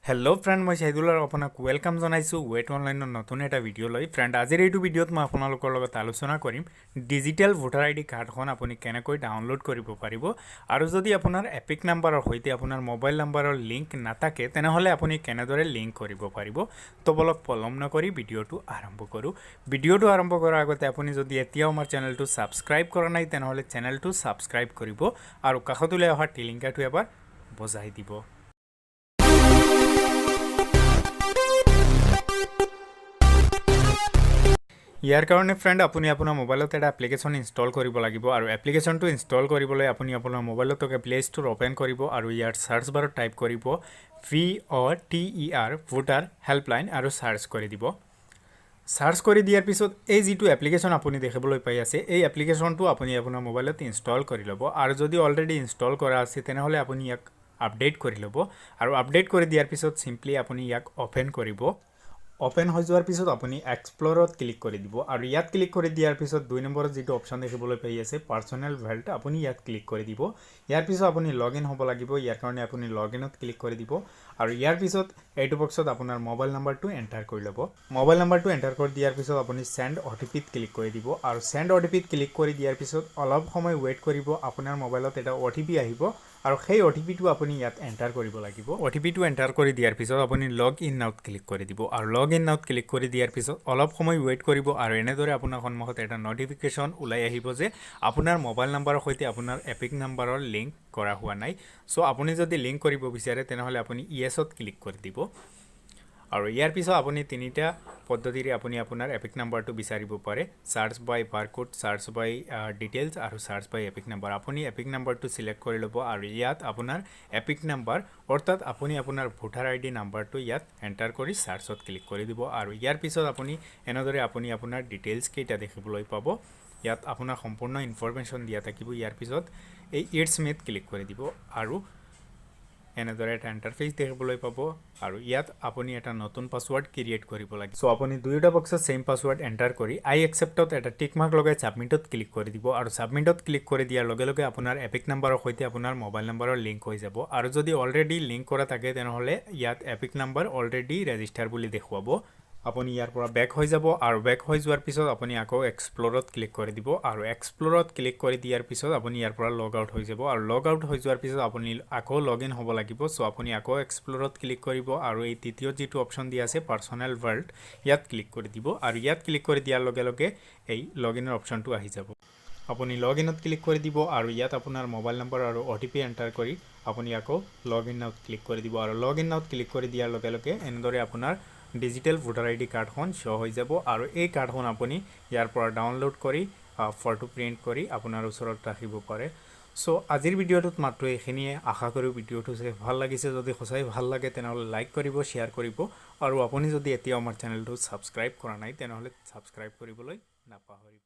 Hello' friend, মই চাহিদুলৰ আপোনাক welcome জনাইছোঁ ৱেট অনলাইনৰ নতুন এটা ভিডিঅ' লৈ। ফ্ৰেণ্ড, আজিৰ এইটো ভিডিঅ'ত মই আপোনালোকৰ লগত আলোচনা কৰিম ডিজিটেল ভোটাৰ আই ডি কাৰ্ডখন আপুনি কেনেকৈ ডাউনলোড কৰিব পাৰিব। আৰু যদি আপোনাৰ এপিক নাম্বাৰৰ সৈতে আপোনাৰ মোবাইল নাম্বাৰৰ লিংক নাথাকে তেনেহ'লে আপুনি কেনেদৰে লিংক কৰিব পাৰিব। তো বলক পলম নকৰি ভিডিঅ'টো আৰম্ভ কৰোঁ। ভিডিঅ'টো আৰম্ভ কৰাৰ আগতে আপুনি যদি এতিয়াও আমাৰ চেনেলটো ছাবস্ক্ৰাইব কৰা নাই তেনেহ'লে চেনেলটো ছাবস্ক্ৰাইব কৰিব আৰু কাষতলৈ অহা টিলিংকাটো এবাৰ বজাই দিব। ইয়াৰ কাৰণে ফ্ৰেণ্ড, আপুনি আপোনাৰ মোবাইলত এটা এপ্লিকেশ্যন ইনষ্টল কৰিব লাগিব আৰু এপ্লিকেশ্যনটো ইনষ্টল কৰিবলৈ আপুনি আপোনাৰ মোবাইলত প্লে ষ্ট'ৰ অ'পেন কৰিব আৰু ইয়াৰ চাৰ্চ বাৰত টাইপ কৰিব VOTER ভোটাৰ হেল্পলাইন আৰু চাৰ্চ কৰি দিব। চাৰ্চ কৰি দিয়াৰ পিছত এই যিটো এপ্লিকেশ্যন আপুনি দেখিবলৈ পাই আছে এই এপ্লিকেশ্যনটো আপুনি আপোনাৰ মোবাইলত ইনষ্টল কৰি ল'ব আৰু যদি অলৰেডি ইনষ্টল কৰা আছে তেনেহ'লে আপুনি ইয়াক আপডেট কৰি ল'ব আৰু আপডেট কৰি দিয়াৰ পিছত চিম্পলি আপুনি ইয়াক অ'পেন কৰিব। অ'পেন হৈ যোৱাৰ পিছত আপুনি এক্সপ্ল'ৰত ক্লিক কৰি দিব আৰু ইয়াত ক্লিক কৰি দিয়াৰ পিছত 2 নম্বৰত যিটো অপশ্যন দেখিবলৈ পাই আছে পাৰ্চনেল ভেল্ট, আপুনি ইয়াত ক্লিক কৰি দিব। ইয়াৰ পিছত আপুনি লগ ইন হ'ব লাগিব। ইয়াৰ কাৰণে আপুনি লগ ইনত ক্লিক কৰি দিব আৰু ইয়াৰ পিছত এইটো বক্সত আপোনাৰ মোবাইল নাম্বাৰটো এণ্টাৰ কৰি ল'ব। মোবাইল নাম্বাৰটো এণ্টাৰ কৰি দিয়াৰ পিছত আপুনি চেণ্ড OTPত ক্লিক কৰি দিব আৰু চেণ্ড OTPত ক্লিক কৰি দিয়াৰ পিছত অলপ সময় ৱেইট কৰিব। আপোনাৰ মোবাইলত এটা OTP আহিব আৰু সেই OTPটো আপুনি ইয়াত এণ্টাৰ কৰিব লাগিব। OTPটো এণ্টাৰ কৰি দিয়াৰ পিছত আপুনি লগ ইন নাওত ক্লিক কৰি দিব আৰু লগ ইন নাওত ক্লিক কৰি দিয়াৰ পিছত অলপ সময় ৱেইট কৰিব আৰু এনেদৰে আপোনাৰ সন্মুখত এটা নটিফিকেশ্যন ওলাই আহিব যে আপোনাৰ মোবাইল নাম্বাৰৰ সৈতে আপোনাৰ এপিক নাম্বাৰৰ লিংক কৰা হোৱা নাই। চ' আপুনি যদি লিংক কৰিব বিচাৰে তেনেহ'লে আপুনি ইয়েছত ক্লিক কৰি দিব আৰু ইয়াৰ পিছত আপুনি তিনিটা পদ্ধতিৰে আপুনি আপোনাৰ এপিক নাম্বাৰটো বিচাৰিব পাৰে: চাৰ্চ বাই বাৰকোড, চাৰ্চ বাই ডিটেইলছ আৰু চাৰ্চ বাই এপিক নাম্বাৰ। আপুনি এপিক নাম্বাৰটো চিলেক্ট কৰি ল'ব আৰু ইয়াত আপোনাৰ এপিক নাম্বাৰ অৰ্থাৎ আপুনি আপোনাৰ ভোটাৰ আই ডি নাম্বাৰটো ইয়াত এণ্টাৰ কৰি চাৰ্চত ক্লিক কৰি দিব আৰু ইয়াৰ পিছত আপুনি এনেদৰে আপুনি আপোনাৰ ডিটেইলছ কেইটা দেখিবলৈ পাব। ইয়াত আপোনাৰ সম্পূৰ্ণ ইনফৰমেশ্যন দিয়া থাকিব। ইয়াৰ পিছত এই ইটছ মিত ক্লিক কৰি দিব আৰু এনেদৰে এটা ইণ্টাৰফেচ দেখিবলৈ পাব আৰু ইয়াত আপুনি এটা নতুন পাছৱৰ্ড ক্ৰিয়েট কৰিব লাগিব। চ' আপুনি দুয়োটা বক্সত ছেইম পাছৱৰ্ড এণ্টাৰ কৰি আই একচেপ্টত এটা টিক মাৰ্ক লগাই ছাবমিটত ক্লিক কৰি দিব আৰু ছাবমিটত ক্লিক কৰি দিয়াৰ লগে লগে আপোনাৰ এপিক নাম্বাৰৰ সৈতে আপোনাৰ মোবাইল নাম্বাৰৰ লিংক হৈ যাব আৰু যদি অলৰেডি লিংক কৰা থাকে তেনেহ'লে ইয়াত এপিক নাম্বাৰ অলৰেডি ৰেজিষ্টাৰ বুলি দেখুৱাব। আপুনি ইয়াৰ পৰা বেক হৈ যাব আৰু বেক হৈ যোৱাৰ পিছত আপুনি আকৌ এক্সপ্ল'ৰত ক্লিক কৰি দিব আৰু এক্সপ্ল'ৰত ক্লিক কৰি দিয়াৰ পিছত আপুনি ইয়াৰ পৰা লগ আউট হৈ যাব আৰু লগ আউট হৈ যোৱাৰ পিছত আপুনি আকৌ লগ ইন হ'ব লাগিব। চ' আপুনি আকৌ এক্সপ্ল'ৰত ক্লিক কৰিব আৰু এই তৃতীয় যিটো অপশ্যন দিয়া আছে পাৰ্চনেল ভেল্ট, ইয়াত ক্লিক কৰি দিব আৰু ইয়াত ক্লিক কৰি দিয়াৰ লগে লগে এই লগ ইনৰ অপশ্যনটো আহি যাব। আপুনি লগ ইনত ক্লিক কৰি দিব আৰু ইয়াত আপোনাৰ মোবাইল নম্বৰ আৰু OTP এণ্টাৰ কৰি আপুনি আকৌ লগ ইন নাওত ক্লিক কৰি দিব আৰু লগ ইন নাওত ক্লিক কৰি দিয়াৰ লগে লগে এনেদৰে আপোনাৰ ডিজিটেল ভোটাৰ আই ডি কাৰ্ডখন শ্ব' হৈ যাব আৰু এই কাৰ্ডখন আপুনি ইয়াৰ পৰা ডাউনলোড কৰি ফটো প্ৰিণ্ট কৰি আপোনাৰ ওচৰত ৰাখিব পাৰে। চ' আজিৰ ভিডিঅ'টোত মাত্ৰ এইখিনিয়ে। আশা কৰোঁ ভিডিঅ'টো চাই ভাল লাগিছে। যদি সঁচাই ভাল লাগে তেনেহ'লে লাইক কৰিব, শ্বেয়াৰ কৰিব আৰু আপুনি যদি এতিয়াও আমাৰ চেনেলটো ছাবস্ক্ৰাইব কৰা নাই তেনেহ'লে ছাবস্ক্ৰাইব কৰিবলৈ নাপাহৰিব।